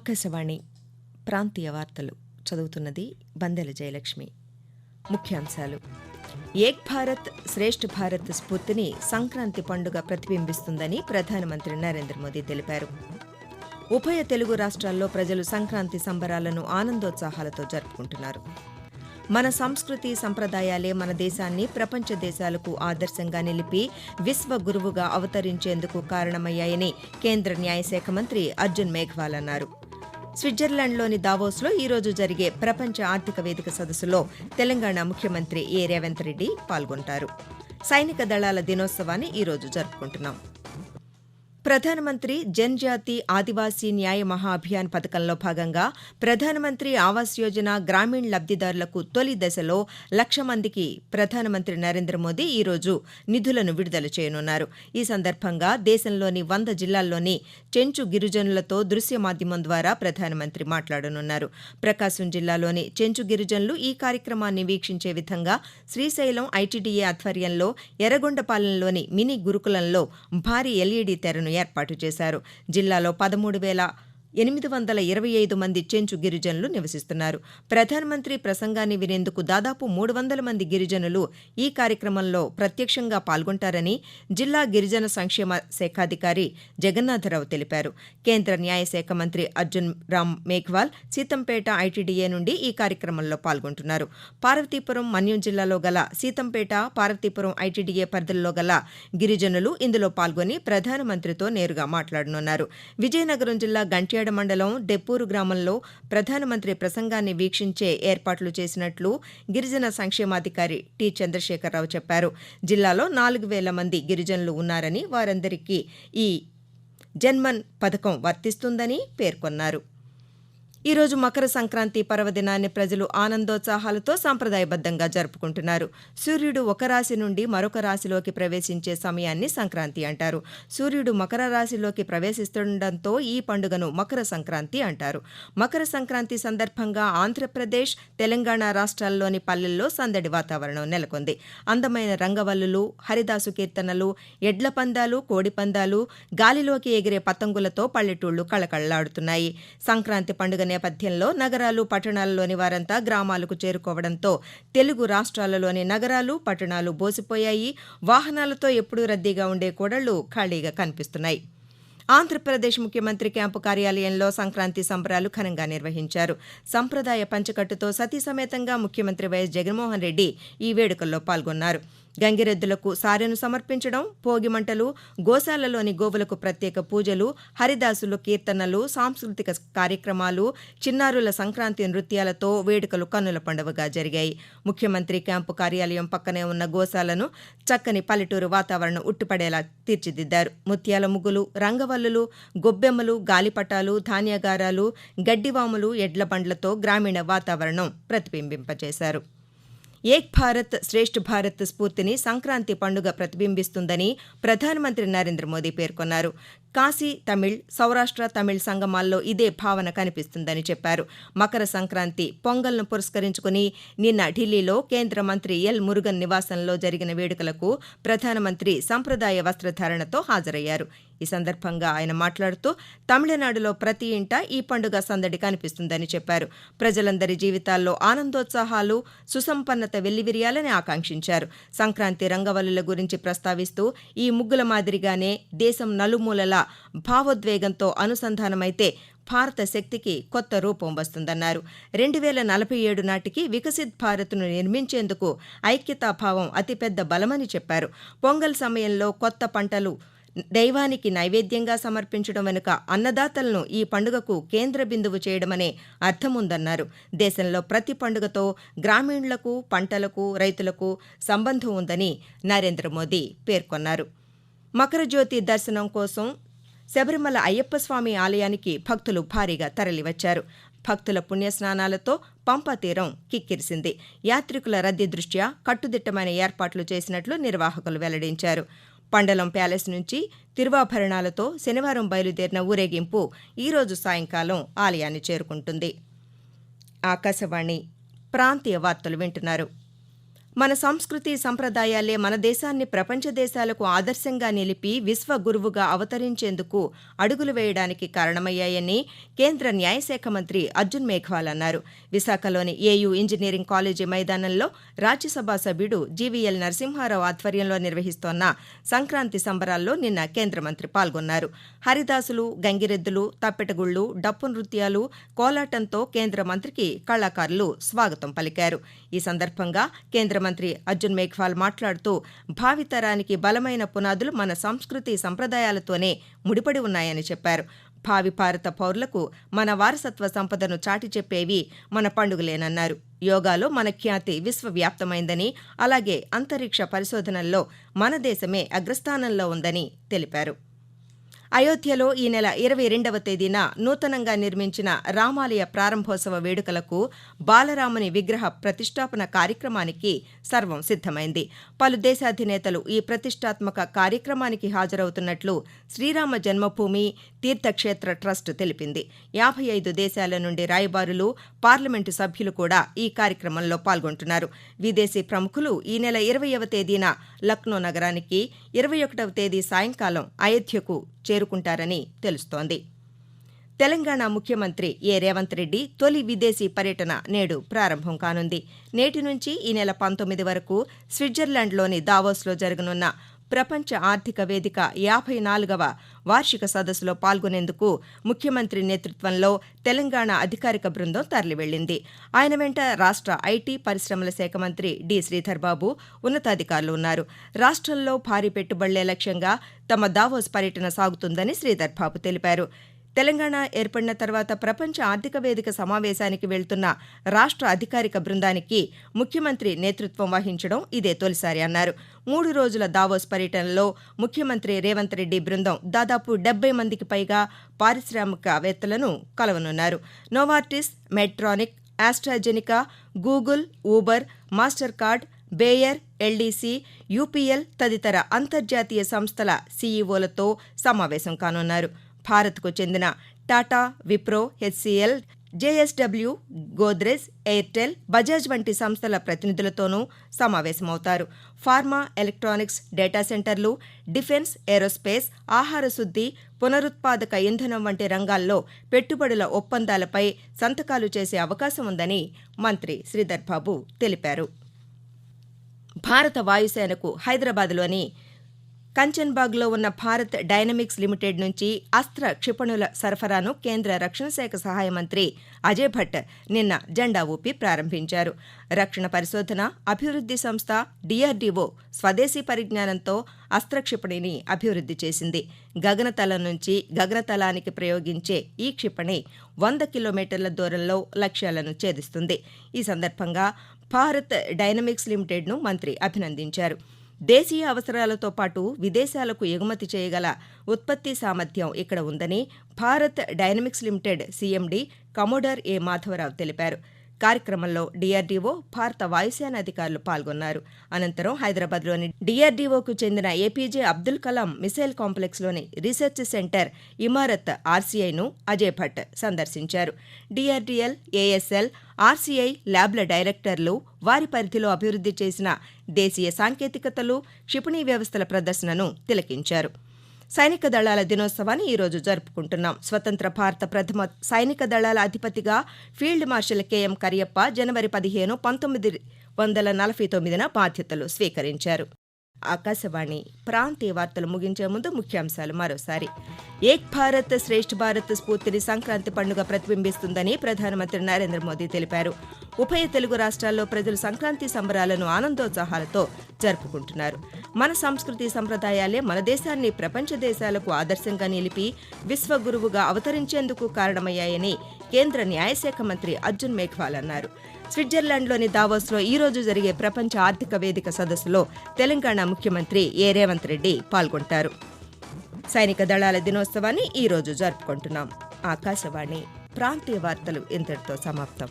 ఆకాశవాణి ప్రాంతీయ వార్తలు చదువుతున్నది బందెల జయలక్ష్మి. ముఖ్యాంశాలు: ఏక్ భారత్ శ్రేష్ఠ భారత్ స్ఫూర్తిని సంక్రాంతి పండుగ ప్రతిబింబిస్తుందని ప్రధానమంత్రి నరేంద్ర మోదీ తెలిపారు. ఉభయ తెలుగు రాష్ట్రాల్లో ప్రజలు సంక్రాంతి సంబరాలను ఆనందోత్సాహాలతో జరుపుకుంటున్నారు. మన సంస్కృతి సంప్రదాయాలే మన దేశాన్ని ప్రపంచ దేశాలకు ఆదర్శంగా నిలిపి విశ్వ గురువుగా అవతరించేందుకు కారణమయ్యాయని కేంద్ర న్యాయశాఖ మంత్రి అర్జున్ మేఘ్వాల్ అన్నారు. స్విట్జర్లాండ్లోని దావోస్లో ఈరోజు జరిగే ప్రపంచ ఆర్థిక వేదిక సదస్సులో తెలంగాణ ముఖ్యమంత్రి ఏ రేవంత్ రెడ్డి పాల్గొంటారు. సైనిక దళాల దినోత్సవాన్ని ఈరోజు జరుపుకుంటున్నాం. ప్రధానమంత్రి జన్జాతి ఆదివాసీ న్యాయ మహా అభియాన్ పథకంలో భాగంగా ప్రధానమంత్రి ఆవాస్ యోజన గ్రామీణ లబ్దిదారులకు తొలి దశలో 1,00,000 మందికి ప్రధానమంత్రి నరేంద్ర మోదీ ఈరోజు నిధులను విడుదల చేయనున్నారు. ఈ సందర్భంగా దేశంలోని 100 జిల్లాల్లోని చెంచు గిరిజనులతో దృశ్య మాధ్యమం ద్వారా ప్రధానమంత్రి మాట్లాడనున్నారు. ప్రకాశం జిల్లాలోని చెంచు గిరిజనులు ఈ కార్యక్రమాన్ని వీక్షించే విధంగా శ్రీశైలం ఐటీడీఏ ఆధ్వర్యంలో ఎర్రగొండపాలెంలోని మినీ గురుకులంలో భారీ ఎల్ఈడీ తెరను ఏర్పాటు చేశారు. జిల్లాలో 13,825 మంది చెంచు గిరిజనులు నివసిస్తున్నారు. ప్రధానమంత్రి ప్రసంగాన్ని వినేందుకు దాదాపు 300 మంది గిరిజనులు ఈ కార్యక్రమంలో ప్రత్యక్షంగా పాల్గొంటారని జిల్లా గిరిజన సంక్షేమ శాఖాధికారి జగన్నాథరావు తెలిపారు. కేంద్ర న్యాయశాఖ మంత్రి అర్జున్ రామ్ మేఘ్వాల్ సీతంపేట ఐటీడీఏ నుండి ఈ కార్యక్రమంలో పాల్గొంటున్నారు. పార్వతీపురం మన్యం జిల్లాలో గల సీతంపేట పార్వతీపురం ఐటీడీఏ పరిధిలో గల గిరిజనులు ఇందులో పాల్గొని ప్రధానమంత్రితో నేరుగా మాట్లాడనున్నారు. విజయనగరం జిల్లా గంట్యాడ మండలం డెప్పూరు గ్రామంలో ప్రధానమంత్రి ప్రసంగాన్ని వీక్షించే ఏర్పాట్లు చేసినట్లు గిరిజన సంక్షేమాధికారి టి చంద్రశేఖరరావు చెప్పారు. జిల్లాలో 4,000 మంది గిరిజనులు ఉన్నారని, వారందరికీ ఈ జన్మన్ పథకం వర్తిస్తుందని పేర్కొన్నారు. ఈరోజు మకర సంక్రాంతి పర్వదినాన్ని ప్రజలు ఆనందోత్సాహాలతో సంప్రదాయబద్దంగా జరుపుకుంటున్నారు. సూర్యుడు ఒక రాశి నుండి మరొక రాశిలోకి ప్రవేశించే సమయాన్ని సంక్రాంతి అంటారు. సూర్యుడు మకర రాశిలోకి ప్రవేశిస్తుండటంతో ఈ పండుగను మకర సంక్రాంతి అంటారు. మకర సంక్రాంతి సందర్భంగా ఆంధ్రప్రదేశ్, తెలంగాణ రాష్ట్రాల్లోని పల్లెల్లో సందడి వాతావరణం నెలకొంది. అందమైన రంగవల్లులు, హరిదాసు కీర్తనలు, ఎడ్ల పందాలు, కోడి పందాలు, గాలిలోకి ఎగిరే పతంగులతో పల్లెటూళ్లు కళకళలాడుతున్నాయి. సంక్రాంతి పండుగ నేపథ్యంలో నగరాలు, పట్టణాలలోని వారంతా గ్రామాలకు చేరుకోవడంతో తెలుగు రాష్ట్రాలలోని నగరాలు, పట్టణాలు బోసిపోయాయి. వాహనాలతో ఎప్పుడూ రద్దీగా ఉండే కూడళ్లు ఖాళీగా కనిపిస్తున్నాయి. ఆంధ్రప్రదేశ్ ముఖ్యమంత్రి క్యాంపు కార్యాలయంలో సంక్రాంతి సంబరాలు ఘనంగా నిర్వహించారు. సంప్రదాయ పంచకట్టుతో సతీ సమేతంగా ముఖ్యమంత్రి వైఎస్ జగన్మోహన్ రెడ్డి ఈ వేడుకల్లో పాల్గొన్నారు. గంగిరెద్దులకు సారెను సమర్పించడం, భోగిమంటలు, గోశాలలోని గోవులకు ప్రత్యేక పూజలు, హరిదాసులు కీర్తనలు, సాంస్కృతిక కార్యక్రమాలు, చిన్నారుల సంక్రాంతి నృత్యాలతో వేడుకలు కన్నుల పండువగా జరిగాయి. ముఖ్యమంత్రి క్యాంపు కార్యాలయం పక్కనే ఉన్న గోశాలను చక్కని పల్లెటూరు వాతావరణం ఉట్టిపడేలా తీర్చిదిద్దారు. ముత్యాల ముగ్గులు, రంగవల్లులు, గొబ్బెమ్మలు, గాలిపటాలు, ధాన్యాగారాలు, గడ్డివాములు, ఎడ్ల బండ్లతో గ్రామీణ వాతావరణం ప్రతిబింబింపజేశారు. ఏక్ భారత్ శ్రేష్ఠ భారత్ స్ఫూర్తిని సంక్రాంతి పండుగ ప్రతిబింబిస్తుందని ప్రధానమంత్రి నరేంద్ర మోదీ పేర్కొన్నారు. కాశీ తమిళ్, సౌరాష్ట్ర తమిళ్ సంగమాల్లో ఇదే భావన కనిపిస్తుందని చెప్పారు. మకర సంక్రాంతి పొంగల్ను పురస్కరించుకుని నిన్న ఢిల్లీలో కేంద్ర మంత్రి ఎల్ మురుగన్ నివాసంలో జరిగిన వేడుకలకు ప్రధానమంత్రి సంప్రదాయ వస్త్రధారణతో హాజరయ్యారు. ఈ సందర్భంగా ఆయన మాట్లాడుతూ తమిళనాడులో ప్రతి ఇంట ఈ పండుగ సందడి కనిపిస్తుందని చెప్పారు. ప్రజలందరి జీవితాల్లో ఆనందోత్సాహాలు, సుసంపన్నత వెల్లివిరియాలని ఆకాంక్షించారు. సంక్రాంతి రంగవల్లుల గురించి ప్రస్తావిస్తూ ఈ ముగ్గుల మాదిరిగానే దేశం నలుమూలలా భావోద్వేగంతో అనుసంధానమైతే భారత శక్తికి కొత్త రూపం వస్తుందన్నారు. 2047 నాటికి వికసిత్ భారత్ను నిర్మించేందుకు ఐక్యతాభావం అతిపెద్ద బలమని చెప్పారు. పొంగల్ సమయంలో కొత్త పంటలు దైవానికి నైవేద్యంగా సమర్పించడం వెనుక అన్నదాతలను ఈ పండుగకు కేంద్ర బిందువు చేయడమనే అర్థముందన్నారు. దేశంలో ప్రతి పండుగతో గ్రామీణులకు, పంటలకు, రైతులకు సంబంధం ఉందని నరేంద్ర మోదీ పేర్కొన్నారు. మకర జ్యోతి దర్శనం కోసం శబరిమల అయ్యప్పస్వామి ఆలయానికి భక్తులు భారీగా తరలివచ్చారు. భక్తుల పుణ్యస్నానాలతో పంపా తీరం కిక్కిరిసింది. యాత్రికుల రద్దీ దృష్ట్యా కట్టుదిట్టమైన ఏర్పాట్లు చేసినట్లు నిర్వాహకులు వెల్లడించారు. పండలం ప్యాలెస్ నుంచి తిరువాభరణాలతో శనివారం బయలుదేరిన ఊరేగింపు ఈరోజు సాయంకాలం ఆలయాన్ని చేరుకుంటుంది. ఆకాశవాణి ప్రాంతీయ వార్తలు వింటున్నారు. మన సంస్కృతి సంప్రదాయాలే మన దేశాన్ని ప్రపంచ దేశాలకు ఆదర్శంగా నిలిపి విశ్వ గురువుగా అవతరించేందుకు అడుగులు వేయడానికి కారణమయ్యాయని కేంద్ర న్యాయశాఖ మంత్రి అర్జున్ మేఘ్వాల్ అన్నారు. విశాఖలోని ఏయూ ఇంజనీరింగ్ కాలేజీ మైదానంలో రాజ్యసభ సభ్యుడు జీవీఎల్ నరసింహారావు ఆధ్వర్యంలో నిర్వహిస్తోన్న సంక్రాంతి సంబరాల్లో నిన్న కేంద్ర మంత్రి పాల్గొన్నారు. హరిదాసులు, గంగిరెద్దులు, తప్పెటగుళ్లు, డప్పు నృత్యాలు, కోలాటంతో కేంద్ర మంత్రికి కళాకారులు స్వాగతం పలికారు. ఈ సందర్భంగా కేంద్ర మంత్రి అర్జున్ మేఘ్వాల్ మాట్లాడుతూ భావితరానికి బలమైన పునాదులు మన సంస్కృతి సంప్రదాయాలతోనే ముడిపడి ఉన్నాయని చెప్పారు. భావి భారత పౌరులకు మన వారసత్వ సంపదను చాటి చెప్పేవి మన పండుగలేనన్నారు. యోగాలో మన ఖ్యాతి విశ్వవ్యాప్తమైందని, అలాగే అంతరిక్ష పరిశోధనల్లో మన దేశమే అగ్రస్థానంలో ఉందని తెలిపారు. అయోధ్యలో ఈ నెల 22వ తేదీన నూతనంగా నిర్మించిన రామాలయ ప్రారంభోత్సవ వేడుకలకు బాలరాముని విగ్రహ ప్రతిష్టాపన కార్యక్రమానికి సర్వం సిద్దమైంది. పలు దేశాధినేతలు ఈ ప్రతిష్టాత్మక కార్యక్రమానికి హాజరవుతున్నట్లు శ్రీరామ జన్మభూమి తీర్థక్షేత్ర ట్రస్ట్ తెలిపింది. 55 దేశాల నుండి రాయబారులు, పార్లమెంటు సభ్యులు కూడా ఈ కార్యక్రమంలో పాల్గొంటున్నారు. విదేశీ ప్రముఖులు ఈ నెల 20వ తేదీన లక్నో నగరానికి, 21వ తేదీ సాయంకాలం అయోధ్యకు చేరుకుంటారని తెలుస్తోంది. తెలంగాణ ముఖ్యమంత్రి రేవంత్ రెడ్డి తొలి విదేశీ పర్యటన నేడు ప్రారంభం కానుంది. నేటి నుంచి ఈ నెల 19 వరకు స్విట్జర్లాండ్లోని దావోస్లో జరగనున్న ప్రపంచ ఆర్థిక వేదిక 54వ వార్షిక సదస్సులో పాల్గొనేందుకు ముఖ్యమంత్రి నేతృత్వంలో తెలంగాణ అధికారిక బృందం తరలివెళ్లింది. ఆయన వెంట రాష్ట్ర ఐటీ, పరిశ్రమల శాఖ మంత్రి డి. శ్రీధర్ బాబు, ఉన్నతాధికారులు ఉన్నారు. రాష్ట్రంలో భారీ పెట్టుబడులే లక్ష్యంగా తమ దావోస్ పర్యటన సాగుతుందని శ్రీధర్ బాబు తెలిపారు. తెలంగాణ ఏర్పడిన తర్వాత ప్రపంచ ఆర్థిక వేదిక సమావేశానికి వెళ్తున్న రాష్ట్ర అధికారిక బృందానికి ముఖ్యమంత్రి నేతృత్వం వహించడం ఇదే తొలిసారి అన్నారు. 3 రోజుల దావోస్ పర్యటనలో ముఖ్యమంత్రి రేవంత్ రెడ్డి బృందం దాదాపు 70 మందికి పైగా పారిశ్రామికవేత్తలను కలవనున్నారు. Novartis, Medtronic, AstraZeneca, Google, Uber, Mastercard, Bayer, LDC, UPL తదితర అంతర్జాతీయ సంస్థల సీఈఓలతో సమావేశం కానున్నారు. భారత్కు చెందిన టాటా, విప్రో, హెచ్సీఎల్, జేఎస్డబ్ల్యూ, గోద్రెజ్, ఎయిర్టెల్, బజాజ్ వంటి సంస్థల ప్రతినిధులతోనూ సమావేశమవుతారు. ఫార్మా, ఎలక్ట్రానిక్స్, డేటా సెంటర్లు, డిఫెన్స్, ఏరోస్పేస్, ఆహార శుద్ధి, పునరుత్పాదక ఇంధనం వంటి రంగాల్లో పెట్టుబడుల ఒప్పందాలపై సంతకాలు చేసే అవకాశం ఉందని మంత్రి శ్రీధర్ బాబు తెలిపారు. భారత వాయుసేనకు హైదరాబాద్లోని కంచన్బాగ్లో ఉన్న భారత్ డైనమిక్స్ లిమిటెడ్ నుంచి అస్త్ర క్షిపణుల సరఫరాను కేంద్ర రక్షణ శాఖ సహాయ మంత్రి అజయ్ భట్ నిన్న జెండా ఊపి ప్రారంభించారు. రక్షణ పరిశోధన, అభివృద్ధి సంస్థ డీఆర్డీఓ స్వదేశీ పరిజ్ఞానంతో అస్త్ర క్షిపణిని అభివృద్ధి చేసింది. గగనతలం నుంచి గగనతలానికి ప్రయోగించే ఈ క్షిపణి 100 కిలోమీటర్ల దూరంలో లక్ష్యాలను ఛేదిస్తుంది. ఈ సందర్భంగా భారత్ డైనమిక్స్ లిమిటెడ్ను మంత్రి అభినందించారు. దేశీయ అవసరాలతో పాటు విదేశాలకు ఎగుమతి చేయగల ఉత్పత్తి సామర్థ్యం ఇక్కడ ఉందని Bharat dynamics limited CMD commodore A. Madhavarao తెలిపారు. కార్యక్రమంలో డీఆర్డీఓ, భారత వాయుసేన అధికారులు పాల్గొన్నారు. అనంతరం హైదరాబాద్లోని డీఆర్డీఓకు చెందిన ఏపీజే అబ్దుల్ కలాం మిసైల్ కాంప్లెక్స్లోని రీసెర్చ్ సెంటర్ ఇమారత్ ఆర్సీఐను అజయ్ భట్ సందర్శించారు. డీఆర్డీఎల్, ఏఎస్ఎల్, ఆర్సీఐ ల్యాబ్ల డైరెక్టర్లు వారి పరిధిలో అభివృద్ధి చేసిన దేశీయ సాంకేతికతలు, క్షిపణి వ్యవస్థల ప్రదర్శనను తిలకించారు. సైనిక దళాల దినోత్సవాన్ని ఈరోజు జరుపుకుంటున్నాం. స్వతంత్ర భారత ప్రథమ సైనిక దళాల అధిపతిగా ఫీల్డ్ మార్షల్ కెఎం కరియప్ప జనవరి 15, 1949న బాధ్యతలు స్వీకరించారు. ఆకాశవాణి ప్రాంతీయ వార్తలు ముగించే ముందు ముఖ్యాంశాలు మరోసారి. ఏక్ భారత్ శ్రేష్ఠ భారత్ స్ఫూర్తిని సంక్రాంతి పండుగ ప్రతిబింబిస్తుందని ప్రధానమంత్రి నరేంద్ర మోదీ తెలిపారు. ఉభయ తెలుగు రాష్ట్రాల్లో ప్రజలు సంక్రాంతి సంబరాలను ఆనందోత్సాహాలతో జరుపుకుంటున్నారు. మన సంస్కృతి సంప్రదాయాలే మన దేశాన్ని ప్రపంచ దేశాలకు ఆదర్శంగా నిలిపి విశ్వగురువుగా అవతరించేందుకు కారణమయ్యాయని కేంద్ర న్యాయశాఖ మంత్రి అర్జున్ మేఘ్వాల్ అన్నారు. స్విట్జర్లాండ్లోని దావోస్లో ఈ రోజు జరిగే ప్రపంచ ఆర్థిక వేదిక సదస్సులో తెలంగాణ ముఖ్యమంత్రి రేవంత్ రెడ్డి పాల్గొంటారు. సైనిక దళాల దినోత్సవాన్ని ఈ రోజు జరుపుకుంటున్నాం. ఆకాశవాణి ప్రాంతీయ వార్తలు ఇంతటితో సమాప్తం.